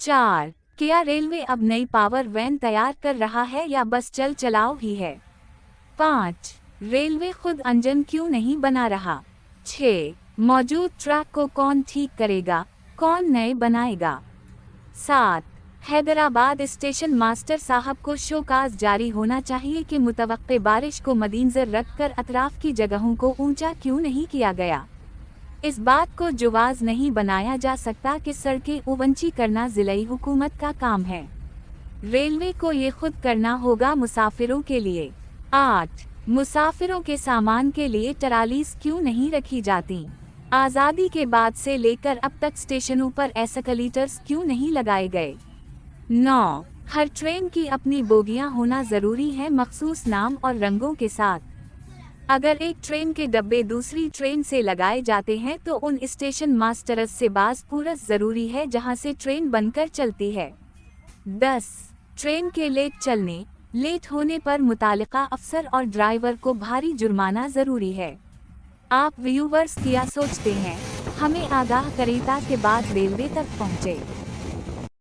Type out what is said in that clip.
4. क्या रेलवे अब नई पावर वैन तैयार कर रहा है या बस चल चलाओ ही है? 5. रेलवे खुद इंजन क्यों नहीं बना रहा? 6. मौजूद ट्रैक को कौन ठीक करेगा, कौन नए बनाएगा? 7. हैदराबाद स्टेशन मास्टर साहब को शोकाज जारी होना चाहिए कि मुतवक्के बारिश को मद्देनजर रखकर अतराफ की जगहों को ऊंचा क्यों नहीं किया गया? इस बात को जुवाज नहीं बनाया जा सकता कि सड़कें ऊंची करना जिलाई हुकूमत का काम है। रेलवे को ये खुद करना होगा मुसाफिरों के लिए। 8. मुसाफिरों के सामान के लिए ट्रालीज क्यों नहीं रखी जाती? आज़ादी के बाद से लेकर अब तक स्टेशनों पर एस्केलेटर्स क्यों नहीं लगाए गए? 9. हर ट्रेन की अपनी बोगियां होना ज़रूरी है, मखसूस नाम और रंगों के साथ। अगर एक ट्रेन के डब्बे दूसरी ट्रेन से लगाए जाते हैं तो उन स्टेशन मास्टर्स से बाज पूरस ज़रूरी है जहां से ट्रेन बनकर चलती है। 10. ट्रेन के लेट होने पर मुतालिका अफसर और ड्राइवर को भारी जुर्माना ज़रूरी है। आप व्यूवर्स क्या सोचते हैं? हमें आगाह करें ताकि बात रेलवे तक पहुंचे।